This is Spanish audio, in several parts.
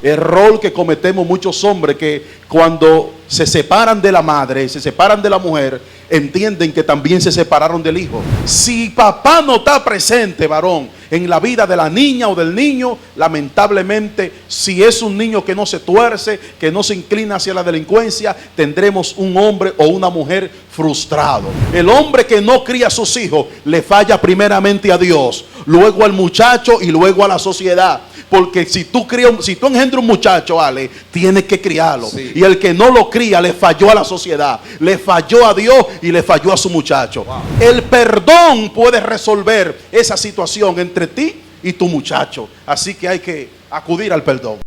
Error que cometemos muchos hombres, que cuando se separan de la madre, se separan de la mujer, entienden que también se separaron del hijo. Si papá no está presente, varón, en la vida de la niña o del niño, lamentablemente, si es un niño que no se tuerce, que no se inclina hacia la delincuencia, tendremos un hombre o una mujer frustrado. El hombre que no cría a sus hijos le falla primeramente a Dios, luego al muchacho y luego a la sociedad. Porque si tú engendras un muchacho, Ale, tienes que criarlo. Sí. Y el que no lo cría le falló a la sociedad, le falló a Dios y le falló a su muchacho. Wow. El perdón puede resolver esa situación entre ti y tu muchacho. Así que hay que acudir al perdón.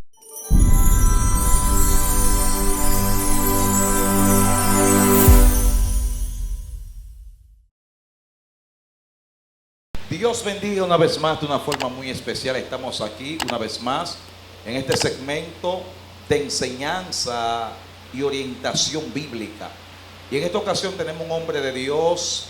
Dios bendiga una vez más de una forma muy especial. Estamos aquí una vez más en este segmento de enseñanza y orientación bíblica. Y en esta ocasión tenemos un hombre de Dios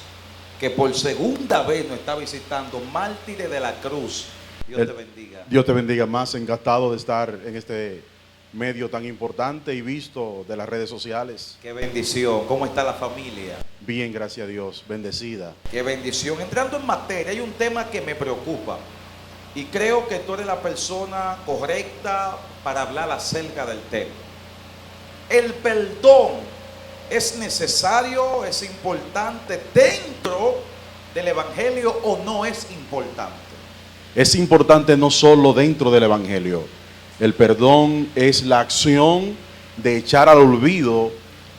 que por segunda vez nos está visitando, mártir de la cruz. Dios te bendiga. Dios te bendiga más, encantado de estar en este medio tan importante y visto de las redes sociales. Qué bendición. ¿Cómo está la familia? Bien, gracias a Dios, bendecida. Qué bendición. Entrando en materia, hay un tema que me preocupa y creo que tú eres la persona correcta para hablar acerca del tema. El perdón es necesario, es importante dentro del evangelio o no es importante. Es importante no solo dentro del evangelio. El perdón es la acción de echar al olvido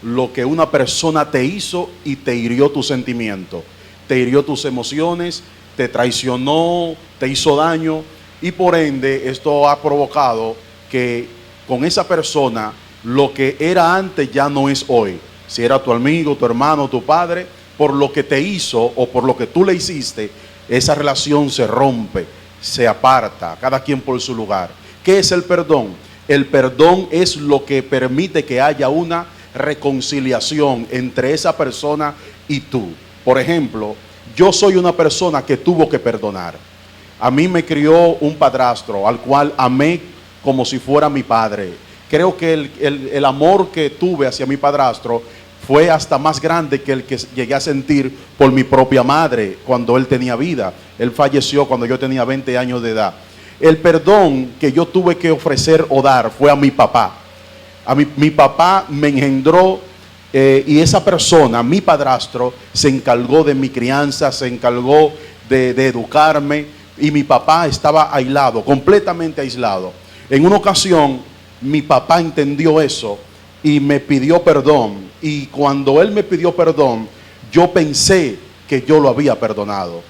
lo que una persona te hizo y te hirió tus sentimientos, te hirió tus emociones, te traicionó, te hizo daño, y por ende esto ha provocado que con esa persona lo que era antes ya no es hoy. Si era tu amigo, tu hermano, tu padre, por lo que te hizo o por lo que tú le hiciste, esa relación se rompe, se aparta, cada quien por su lugar. ¿Qué es el perdón? El perdón es lo que permite que haya una reconciliación entre esa persona y tú. Por ejemplo, yo soy una persona que tuvo que perdonar. A mí me crió un padrastro al cual amé como si fuera mi padre. Creo que el amor que tuve hacia mi padrastro fue hasta más grande que el que llegué a sentir por mi propia madre cuando él tenía vida. Él falleció cuando yo tenía 20 años de edad. El perdón que yo tuve que ofrecer o dar fue a mi papá. Mi papá me engendró y esa persona, mi padrastro, se encargó de mi crianza, se encargó de educarme, y mi papá estaba aislado, completamente aislado. En una ocasión, mi papá entendió eso y me pidió perdón. Y cuando él me pidió perdón, yo pensé que yo lo había perdonado.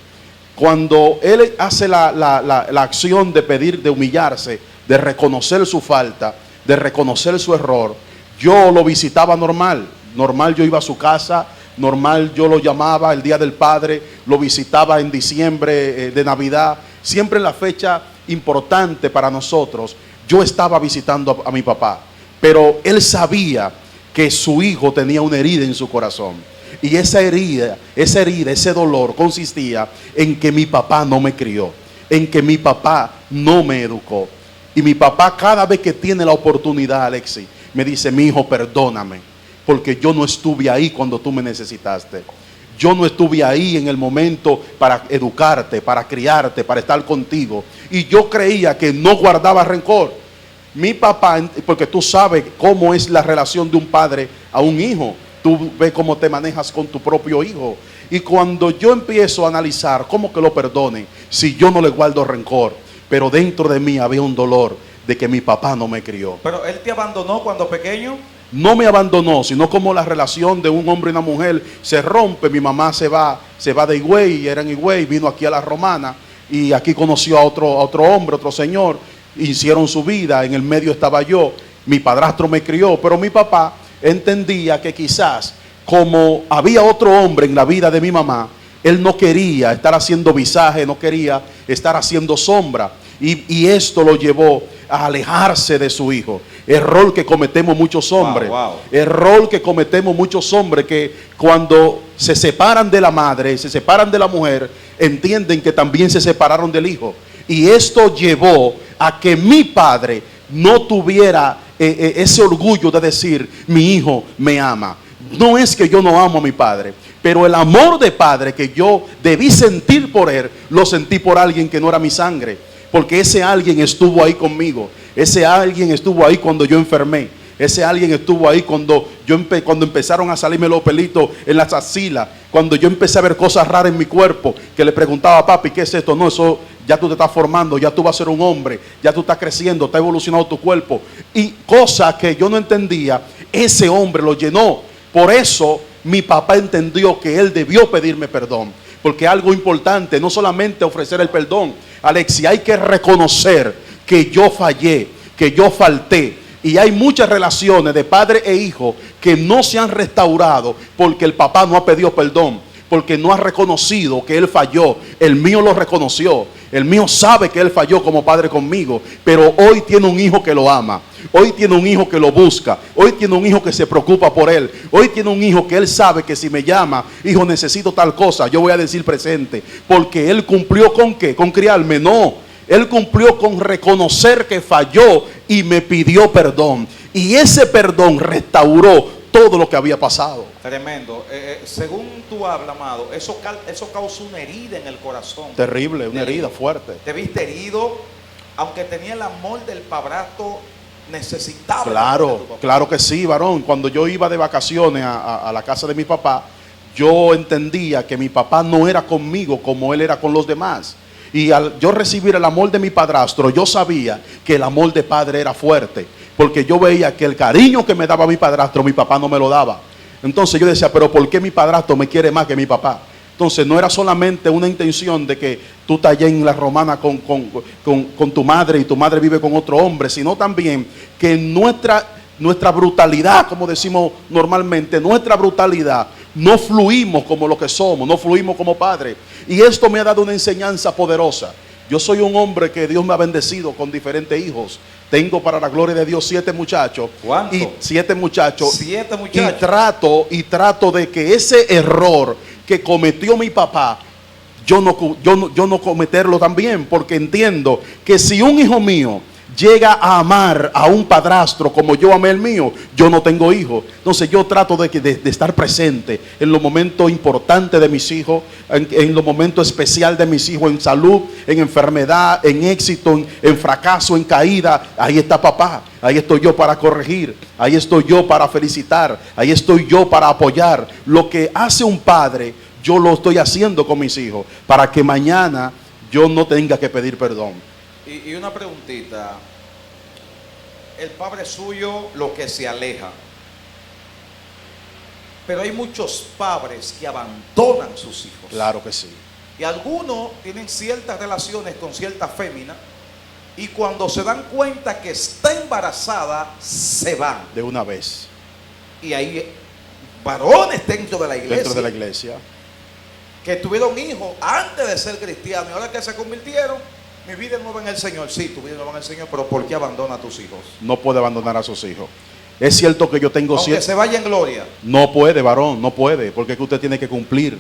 Cuando él hace la acción de pedir, de humillarse, de reconocer su falta, de reconocer su error, yo lo visitaba normal. Normal, yo iba a su casa, normal, yo lo llamaba el Día del Padre, lo visitaba en diciembre de Navidad, siempre en la fecha importante para nosotros. Yo estaba visitando a mi papá, pero él sabía que su hijo tenía una herida en su corazón. Y esa herida, ese dolor consistía en que mi papá no me crió, en que mi papá no me educó. Y mi papá, cada vez que tiene la oportunidad, Alexis, me dice: mi hijo, perdóname, porque yo no estuve ahí cuando tú me necesitaste. Yo no estuve ahí en el momento para educarte, para criarte, para estar contigo. Y yo creía que no guardaba rencor. Mi papá, porque tú sabes cómo es la relación de un padre a un hijo. Tú ves cómo te manejas con tu propio hijo. Y cuando yo empiezo a analizar cómo que lo perdone, si yo no le guardo rencor, pero dentro de mí había un dolor de que mi papá no me crió. ¿Pero él te abandonó cuando pequeño? No me abandonó, sino como la relación de un hombre y una mujer se rompe. Mi mamá se va de Higüey, era en Higüey, vino aquí a La Romana y aquí conoció a otro hombre, otro señor. Hicieron su vida, en el medio estaba yo. Mi padrastro me crió, pero mi papá entendía que quizás como había otro hombre en la vida de mi mamá, él no quería estar haciendo visaje, no quería estar haciendo sombra, y esto lo llevó a alejarse de su hijo. Error que cometemos muchos hombres. Error que cometemos muchos hombres, que cuando se separan de la madre, se separan de la mujer, entienden que también se separaron del hijo. Y esto llevó a que mi padre no tuviera ese orgullo de decir, mi hijo me ama. No es que yo no amo a mi padre, pero el amor de padre que yo debí sentir por él, lo sentí por alguien que no era mi sangre. Porque ese alguien estuvo ahí conmigo. Ese alguien estuvo ahí cuando yo enfermé. Ese alguien estuvo ahí cuando cuando empezaron a salirme los pelitos en las axilas. Cuando yo empecé a ver cosas raras en mi cuerpo. Que le preguntaba, papi, ¿qué es esto? No, eso ya tú te estás formando. Ya tú vas a ser un hombre. Ya tú estás creciendo. Está evolucionando tu cuerpo. Y cosas que yo no entendía, ese hombre lo llenó. Por eso mi papá entendió que él debió pedirme perdón. Porque algo importante, no solamente ofrecer el perdón, Alexi, hay que reconocer que yo fallé, que yo falté. Y hay muchas relaciones de padre e hijo que no se han restaurado porque el papá no ha pedido perdón, porque no ha reconocido que él falló. El mío lo reconoció. El mío sabe que él falló como padre conmigo, pero hoy tiene un hijo que lo ama. Hoy tiene un hijo que lo busca. Hoy tiene un hijo que se preocupa por él. Hoy tiene un hijo que él sabe que si me llama, hijo, necesito tal cosa, yo voy a decir presente. Porque él cumplió ¿con qué? ¿Con criarme? No. Él cumplió con reconocer que falló y me pidió perdón. Y ese perdón restauró todo lo que había pasado. Tremendo. Según tú hablas, amado, eso causó una herida en el corazón. Terrible, una herida fuerte. Te viste herido, aunque tenía el amor del padrastro, necesitaba. Claro que sí, varón. Cuando yo iba de vacaciones a la casa de mi papá, yo entendía que mi papá no era conmigo como él era con los demás. Y al yo recibir el amor de mi padrastro, yo sabía que el amor de padre era fuerte. Porque yo veía que el cariño que me daba mi padrastro, mi papá no me lo daba. Entonces yo decía, pero ¿por qué mi padrastro me quiere más que mi papá? Entonces no era solamente una intención de que tú estás allá en la romana con tu madre y tu madre vive con otro hombre, sino también que nuestra brutalidad, como decimos normalmente, nuestra brutalidad, no fluimos como lo que somos, no fluimos como padres. Y esto me ha dado una enseñanza poderosa. Yo soy un hombre que Dios me ha bendecido con diferentes hijos. Tengo, para la gloria de Dios, 7 muchachos. ¿Cuánto? Y 7 muchachos. 7 muchachos. Y trato de que ese error que cometió mi papá, yo no cometerlo también. Porque entiendo que si un hijo mío llega a amar a un padrastro como yo amé el mío, yo no tengo hijos. Entonces yo trato de estar presente en los momentos importantes de mis hijos, en los momentos especiales de mis hijos, en salud, en enfermedad, en éxito, en fracaso, en caída. Ahí está papá, ahí estoy yo para corregir, ahí estoy yo para felicitar, ahí estoy yo para apoyar. Lo que hace un padre, yo lo estoy haciendo con mis hijos, para que mañana yo no tenga que pedir perdón. Y una preguntita. El padre suyo lo que se aleja. Pero hay muchos padres que abandonan sus hijos. Claro que sí. Y algunos tienen ciertas relaciones con cierta fémina. Y cuando se dan cuenta que está embarazada, se van. De una vez. Y hay varones dentro de la iglesia. Dentro de la iglesia. Que tuvieron hijos antes de ser cristianos. Y ahora que se convirtieron, mi vida es nueva en el Señor. Sí, tu vida es nueva en el Señor, pero ¿por qué abandona a tus hijos? No puede abandonar a sus hijos. Es cierto que yo tengo aunque se vaya en gloria. No puede, varón, no puede, porque es que usted tiene que cumplir.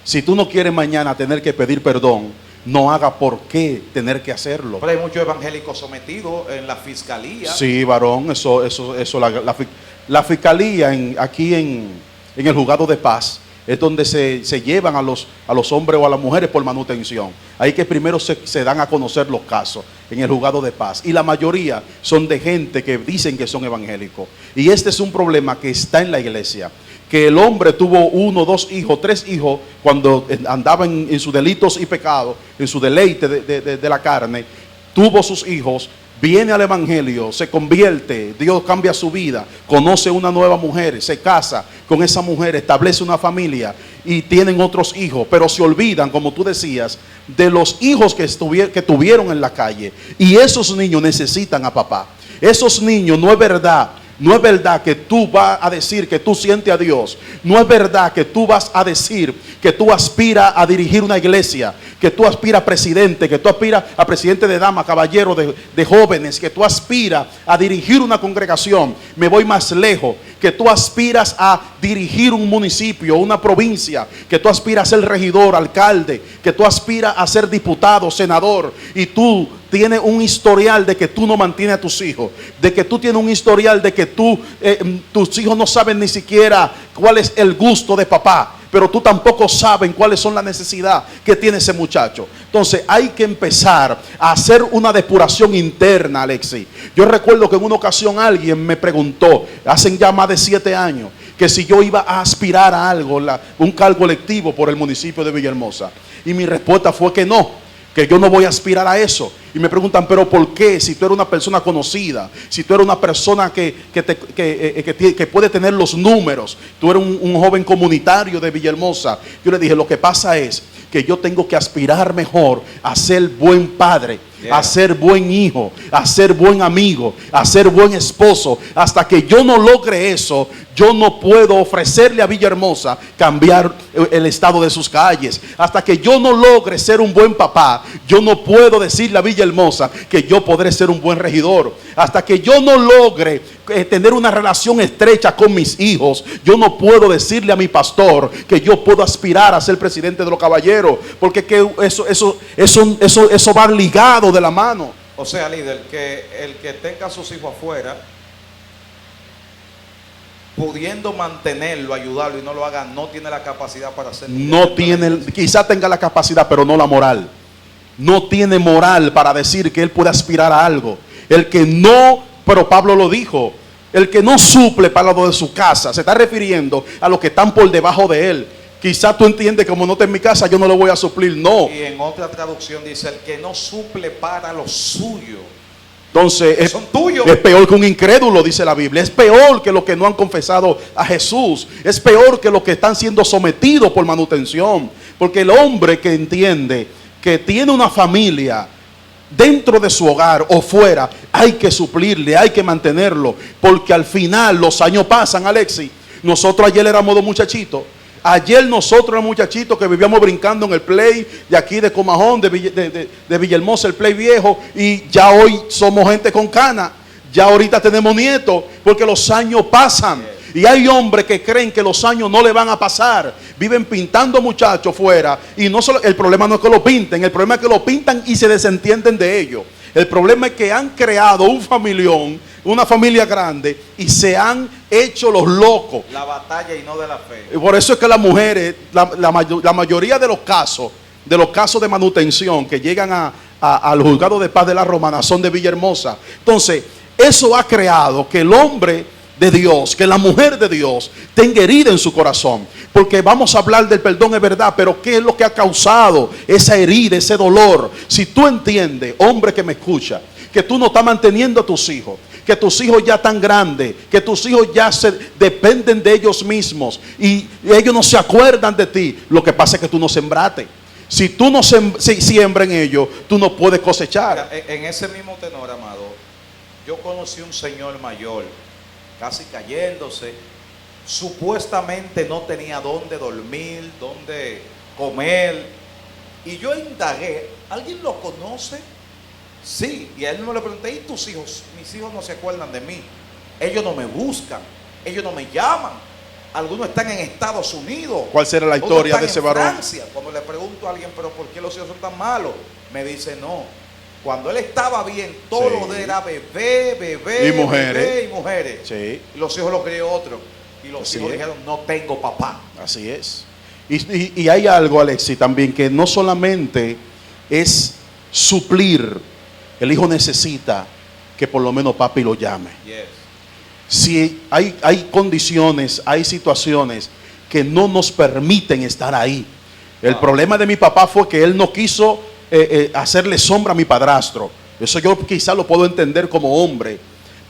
Si tú no quieres mañana tener que pedir perdón, no haga por qué tener que hacerlo. Pero hay muchos evangélicos sometidos en la fiscalía. Sí, varón, la fiscalía aquí en el juzgado de paz es donde se llevan a los hombres o a las mujeres por manutención. Ahí que primero se dan a conocer los casos en el juzgado de paz. Y la mayoría son de gente que dicen que son evangélicos. Y este es un problema que está en la iglesia. Que el hombre tuvo 1, 2 hijos, 3 hijos cuando andaba en sus delitos y pecados, en su deleite de la carne. Tuvo sus hijos. Viene al evangelio, se convierte, Dios cambia su vida, conoce una nueva mujer, se casa con esa mujer, establece una familia y tienen otros hijos, pero se olvidan, como tú decías, de los hijos que tuvieron en la calle. Y esos niños necesitan a papá. Esos niños, no es verdad que tú vas a decir que tú sientes a Dios. No es verdad que tú vas a decir que tú aspiras a dirigir una iglesia, que tú aspiras a presidente, que tú aspiras a presidente de damas, caballero, de jóvenes, que tú aspiras a dirigir una congregación. Me voy más lejos, que tú aspiras a dirigir un municipio, una provincia, que tú aspiras a ser regidor, alcalde, que tú aspiras a ser diputado, senador, y tú tienes un historial de que tú no mantienes a tus hijos, de que tú tienes un historial de que tus hijos no saben ni siquiera cuál es el gusto de papá, pero tú tampoco sabes cuáles son las necesidades que tiene ese muchacho. Entonces hay que empezar a hacer una depuración interna, Alexis. Yo recuerdo que en una ocasión alguien me preguntó, hace ya más de 7 años, que si yo iba a aspirar a algo, un cargo electivo por el municipio de Villahermosa. Y mi respuesta fue que no, que yo no voy a aspirar a eso. Y me preguntan, pero ¿por qué? Si tú eres una persona conocida, si tú eres una persona que puede tener los números, tú eres un joven comunitario de Villahermosa. Yo le dije, lo que pasa es que yo tengo que aspirar mejor a ser buen padre, a ser buen hijo, a ser buen amigo, a ser buen esposo. Hasta que yo no logre eso, yo no puedo ofrecerle a Villahermosa cambiar el estado de sus calles. Hasta que yo no logre ser un buen papá, yo no puedo decirle a Villahermosa que yo podré ser un buen regidor. Hasta que yo no logre tener una relación estrecha con mis hijos, yo no puedo decirle a mi pastor que yo puedo aspirar a ser presidente de los caballeros, porque eso va ligado de la mano. O sea, líder, que el que tenga a sus hijos afuera, pudiendo mantenerlo, ayudarlo y no lo haga, no tiene la capacidad para hacerlo. No tiene, quizá tenga la capacidad, pero no la moral. No tiene moral para decir que él puede aspirar a algo. El que no, pero Pablo lo dijo, el que no suple para lo de su casa, se está refiriendo a los que están por debajo de él. Quizá tú entiendes, como no está en mi casa, yo no lo voy a suplir. No. Y en otra traducción dice, el que no suple para lo suyo. Entonces son tuyos. Es peor que un incrédulo, dice la Biblia. Es peor que los que no han confesado a Jesús. Es peor que los que están siendo sometidos por manutención. Porque el hombre que entiende que tiene una familia dentro de su hogar o fuera, hay que suplirle, hay que mantenerlo. Porque al final los años pasan, Alexis. Nosotros ayer éramos 2 muchachitos. Ayer nosotros éramos muchachitos que vivíamos brincando en el play de aquí de Comajón, de Villahermosa, el play viejo. Y ya hoy somos gente con cana. Ya ahorita tenemos nietos porque los años pasan. Y hay hombres que creen que los años no le van a pasar. Viven pintando muchachos fuera. Y no solo, el problema no es que lo pinten, el problema es que lo pintan y se desentienden de ellos. El problema es que han creado un familión, una familia grande, y se han hecho los locos. La batalla y no de la fe. Y por eso es que las mujeres, la mayoría de los casos de manutención que llegan al juzgado de paz de la Romana son de Villahermosa. Entonces, eso ha creado que el hombre de Dios, que la mujer de Dios tenga herida en su corazón. Porque vamos a hablar del perdón, es verdad, pero ¿qué es lo que ha causado esa herida, ese dolor? Si tú entiendes, hombre que me escucha, que tú no estás manteniendo a tus hijos, que tus hijos ya están grandes, que tus hijos ya dependen de ellos mismos y ellos no se acuerdan de ti, lo que pasa es que tú no sembraste. Si tú no siembras en ellos, tú no puedes cosechar. En ese mismo tenor, amado, yo conocí un señor mayor, casi cayéndose, supuestamente no tenía dónde dormir, dónde comer, y yo indagué, ¿alguien lo conoce? Sí, y a él me le pregunté, ¿y tus hijos? Mis hijos no se acuerdan de mí, ellos no me buscan, ellos no me llaman, algunos están en Estados Unidos. ¿Cuál será la historia de ese varón? Francia. Cuando le pregunto a alguien, ¿pero por qué los hijos son tan malos? Me dice, no, cuando él estaba bien, todo lo de él era bebé y mujeres. Bebé y mujeres. Sí. Y los hijos los crió otro. Y los Así hijos es. dijeron, no tengo papá. Así es. Y hay algo, Alexis, también que no solamente es suplir. El hijo necesita que por lo menos papi lo llame. Yes. Si hay condiciones, hay situaciones que no nos permiten estar ahí. El problema de mi papá fue que él no quiso hacerle sombra a mi padrastro. Eso yo quizás lo puedo entender como hombre.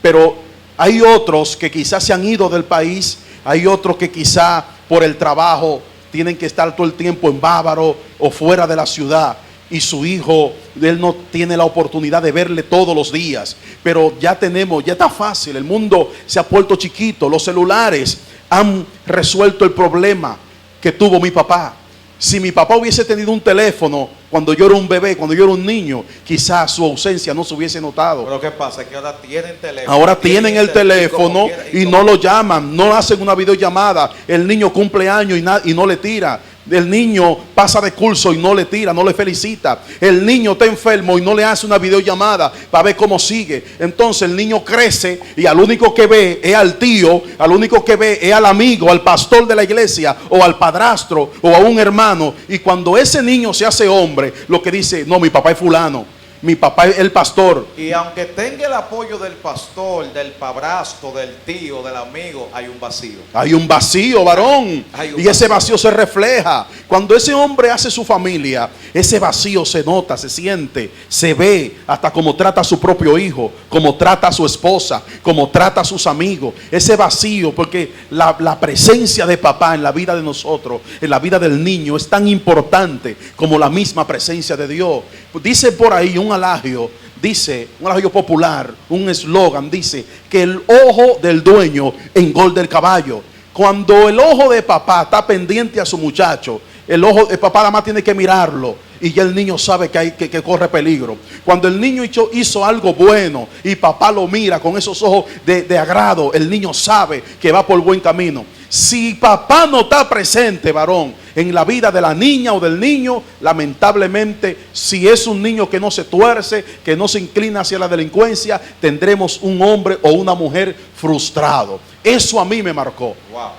Pero hay otros que quizás se han ido del país. Hay otros que quizás por el trabajo tienen que estar todo el tiempo en Bávaro o fuera de la ciudad. Y su hijo, él no tiene la oportunidad de verle todos los días. Pero ya está fácil. El mundo se ha puesto chiquito. Los celulares han resuelto el problema que tuvo mi papá. Si mi papá hubiese tenido un teléfono cuando yo era un bebé, cuando yo era un niño, quizás su ausencia no se hubiese notado. Pero ¿qué pasa? Que ahora tienen teléfono. Ahora tienen el teléfono y no lo llaman, no hacen una videollamada. El niño cumple años y no le tira. El niño pasa de curso y no le tira, no le felicita. El niño está enfermo y no le hace una videollamada para ver cómo sigue. Entonces el niño crece y al único que ve es al tío, al único que ve es al amigo, al pastor de la iglesia o al padrastro o a un hermano. Y cuando ese niño se hace hombre, lo que dice, no, mi papá es fulano, mi papá es el pastor. Y aunque tenga el apoyo del pastor, del padrastro, del tío, del amigo, hay un vacío. Hay un vacío, varón. Y ese vacío se refleja. Cuando ese hombre hace su familia, ese vacío se nota, se siente, se ve, hasta cómo trata a su propio hijo, cómo trata a su esposa, cómo trata a sus amigos. Ese vacío, porque la presencia de papá en la vida de nosotros, en la vida del niño, es tan importante como la misma presencia de Dios. Dice por ahí un adagio, dice, un adagio popular, un eslogan, dice que el ojo del dueño engorda el caballo. Cuando el ojo de papá está pendiente a su muchacho, el ojo de papá nada más tiene que mirarlo y ya el niño sabe que corre peligro. Cuando el niño hizo algo bueno y papá lo mira con esos ojos de agrado, el niño sabe que va por buen camino. Si papá no está presente, varón, en la vida de la niña o del niño, lamentablemente, si es un niño que no se tuerce, que no se inclina hacia la delincuencia, tendremos un hombre o una mujer frustrado. Eso a mí me marcó. Wow.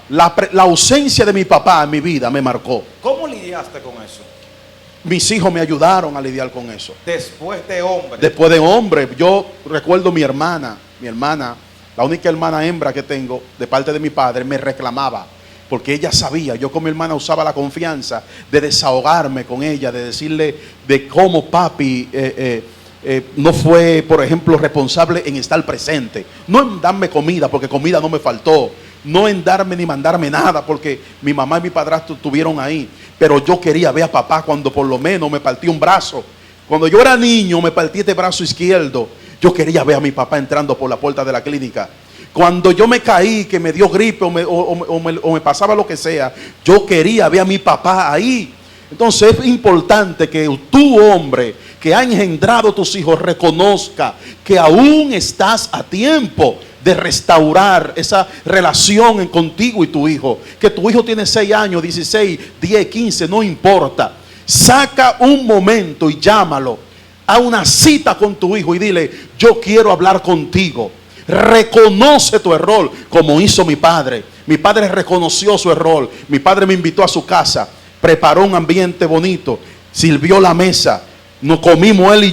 La ausencia de mi papá en mi vida me marcó. ¿Cómo lidiaste con eso? Mis hijos me ayudaron a lidiar con eso. Después de hombre. Después de hombre, yo recuerdo mi hermana, la única hermana hembra que tengo de parte de mi padre, me reclamaba. Porque ella sabía, yo con mi hermana usaba la confianza de desahogarme con ella, de decirle de cómo papi no fue, por ejemplo, responsable en estar presente. No en darme comida, porque comida no me faltó. No en darme ni mandarme nada, porque mi mamá y mi padrastro estuvieron ahí. Pero yo quería ver a papá cuando por lo menos me partí un brazo. Cuando yo era niño me partí este brazo izquierdo. Yo quería ver a mi papá entrando por la puerta de la clínica. Cuando yo me caí, que me dio gripe o me pasaba lo que sea, yo quería ver a mi papá ahí. Entonces es importante que tú, hombre, que ha engendrado tus hijos, reconozca que aún estás a tiempo de restaurar esa relación contigo y tu hijo. Que tu hijo tiene 6 años, 16, 10, 15, no importa. Saca un momento y llámalo. Haz una cita con tu hijo y dile, yo quiero hablar contigo. Reconoce tu error, como hizo mi padre. Mi padre reconoció su error. Mi padre me invitó a su casa, preparó un ambiente bonito, sirvió la mesa, nos comimos él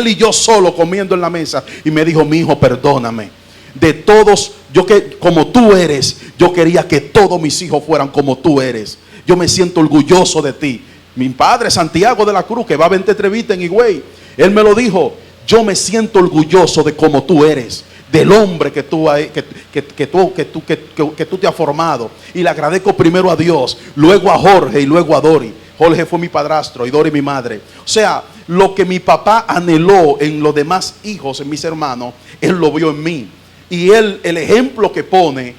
y yo solo comiendo en la mesa, y me dijo, mi hijo, perdóname. De todos, como tú eres, yo quería que todos mis hijos fueran como tú eres. Yo me siento orgulloso de ti. Mi padre, Santiago de la Cruz, que va a 20 entrevistas en Higüey, él me lo dijo, yo me siento orgulloso de como tú eres, del hombre que tú te has formado. Y le agradezco primero a Dios, luego a Jorge y luego a Dori. Jorge fue mi padrastro y Dori mi madre. O sea, lo que mi papá anheló en los demás hijos, en mis hermanos, él lo vio en mí. Y él, el ejemplo que pone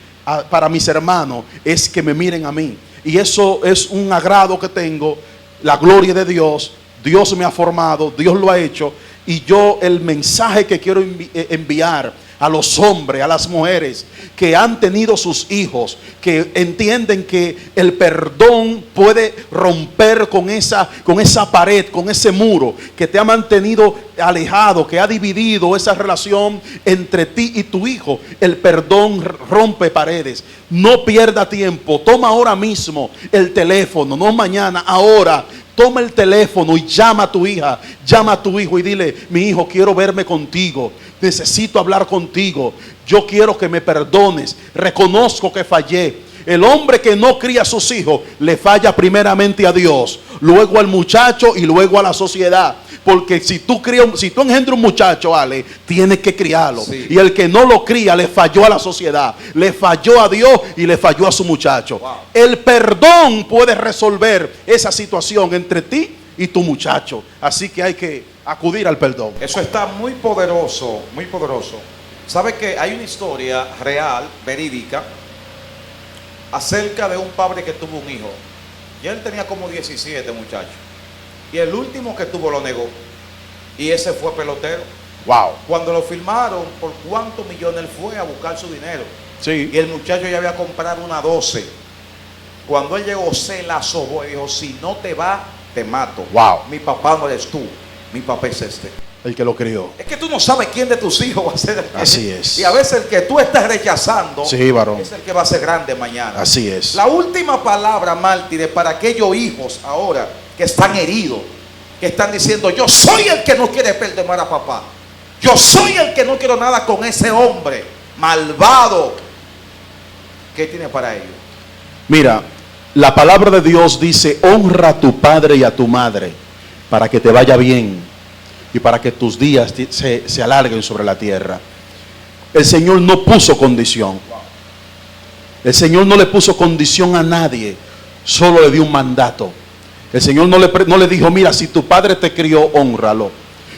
para mis hermanos es que me miren a mí. Y eso es un agrado que tengo, la gloria de Dios. Dios me ha formado, Dios lo ha hecho. Y yo, el mensaje que quiero enviar a los hombres, a las mujeres que han tenido sus hijos, que entienden que el perdón puede romper con esa pared, con ese muro que te ha mantenido alejado, que ha dividido esa relación entre ti y tu hijo. El perdón rompe paredes. No pierda tiempo, toma ahora mismo el teléfono, no mañana, ahora. Toma el teléfono y llama a tu hija, llama a tu hijo y dile, mi hijo, quiero verme contigo, necesito hablar contigo, yo quiero que me perdones, reconozco que fallé. El hombre que no cría a sus hijos le falla primeramente a Dios, luego al muchacho y luego a la sociedad. Porque si tú engendras un muchacho, Ale, tienes que criarlo. Sí. Y el que no lo cría le falló a la sociedad, le falló a Dios y le falló a su muchacho. Wow. El perdón puede resolver esa situación entre ti y tu muchacho. Así que hay que acudir al perdón. Eso está muy poderoso, muy poderoso. ¿Sabe que hay una historia real, verídica, acerca de un padre que tuvo un hijo? Ya él tenía como 17, muchachos. Y el último que tuvo lo negó. Y ese fue pelotero. Wow. Cuando lo firmaron, ¿por cuántos millones él fue a buscar su dinero? Sí. Y el muchacho ya había comprado una 12. Cuando él llegó, se la sobó y dijo: si no te va, te mato. Wow. Mi papá no eres tú, mi papá es este. El que lo crió. Es que tú no sabes quién de tus hijos va a ser. Así es. Y a veces el que tú estás rechazando, Sí, varón. es el que va a ser grande mañana. Así es. La última palabra, mártires, para aquellos hijos ahora que están heridos, que están diciendo: yo soy el que no quiere perdonar a papá. Yo soy el que no quiero nada con ese hombre malvado. ¿Qué tiene para ellos? Mira, la palabra de Dios dice: honra a tu padre y a tu madre para que te vaya bien y para que tus días se alarguen sobre la tierra. El Señor no puso condición. El Señor no le puso condición a nadie, solo le dio un mandato. El Señor no le dijo: mira, si tu padre te crió, hónralo.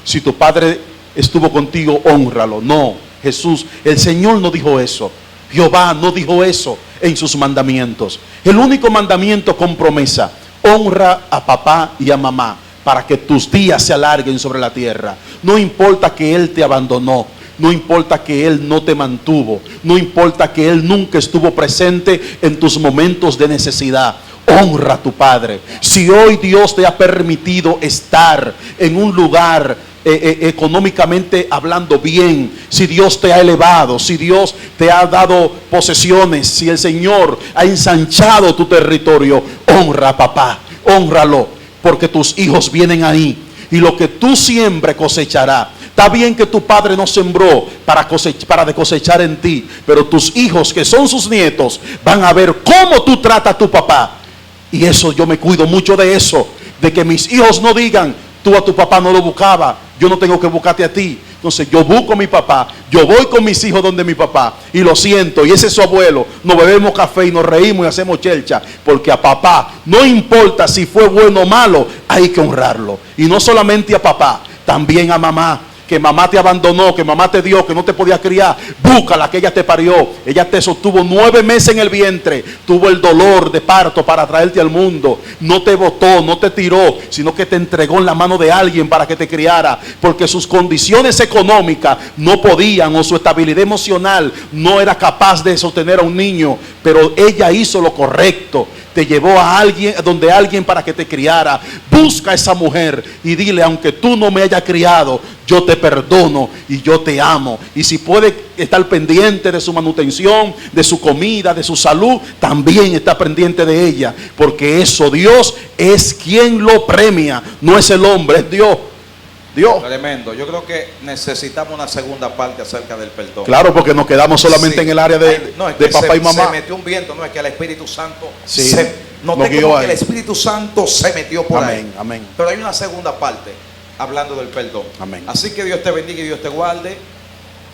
Si tu padre estuvo contigo, hónralo. No, Jesús, el Señor no dijo eso. Jehová no dijo eso en sus mandamientos. El único mandamiento con promesa: honra a papá y a mamá para que tus días se alarguen sobre la tierra. No importa que Él te abandonó, no importa que Él no te mantuvo, no importa que Él nunca estuvo presente en tus momentos de necesidad. Honra a tu padre. Si hoy Dios te ha permitido estar en un lugar económicamente hablando bien, si Dios te ha elevado, si Dios te ha dado posesiones, si el Señor ha ensanchado tu territorio, honra a papá, hónralo, porque tus hijos vienen ahí y lo que tú siembres cosechará. Está bien que tu padre no sembró para cosechar en ti, pero tus hijos, que son sus nietos, van a ver cómo tú tratas a tu papá. Y eso, yo me cuido mucho de eso, de que mis hijos no digan: tú a tu papá no lo buscaba, yo no tengo que buscarte a ti. Entonces yo busco a mi papá, yo voy con mis hijos donde mi papá, y lo siento, y ese es su abuelo, nos bebemos café y nos reímos y hacemos chelcha, porque a papá, no importa si fue bueno o malo, hay que honrarlo. Y no solamente a papá, también a mamá. Que mamá te abandonó, que mamá te dio, que no te podía criar, búscala, que ella te parió. Ella te sostuvo 9 meses en el vientre, tuvo el dolor de parto para traerte al mundo. No te botó, no te tiró, sino que te entregó en la mano de alguien para que te criara, porque sus condiciones económicas no podían, o su estabilidad emocional no era capaz de sostener a un niño, pero ella hizo lo correcto. Te llevó a alguien, donde alguien, para que te criara. Busca a esa mujer y dile: aunque tú no me hayas criado, yo te perdono y yo te amo. Y si puede estar pendiente de su manutención, de su comida, de su salud, también está pendiente de ella, porque eso Dios es quien lo premia, no es el hombre, es Dios. Dios. Tremendo. Yo creo que necesitamos una segunda parte acerca del perdón. Claro, porque nos quedamos solamente Sí. en el área de papá y mamá. Se metió un viento, no es que el Espíritu Santo Sí, no nos te guió como que ahí. el Espíritu Santo se metió por ahí. Amén, amén. Pero hay una segunda parte hablando del perdón. Amén. Así que Dios te bendiga y Dios te guarde.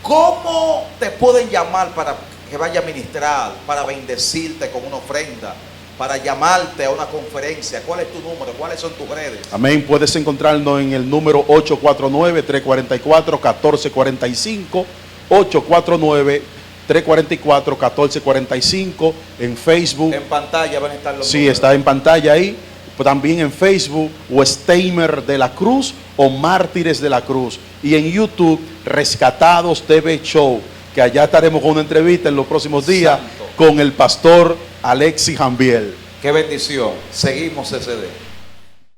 ¿Cómo te pueden llamar para que vaya a ministrar, para bendecirte con una ofrenda, para llamarte a una conferencia? ¿Cuál es tu número? ¿Cuáles son tus redes? Amén. Puedes encontrarnos en el número 849-344-1445. 849-344-1445. En Facebook. En pantalla van a estar los Sí, números. está en pantalla ahí. También en Facebook, o Steimer de la Cruz o Mártires de la Cruz. Y en YouTube, Rescatados TV Show, que allá estaremos con una entrevista en los próximos días Santo. con el pastor Alexis Jambiel. Qué bendición. Seguimos, CCD.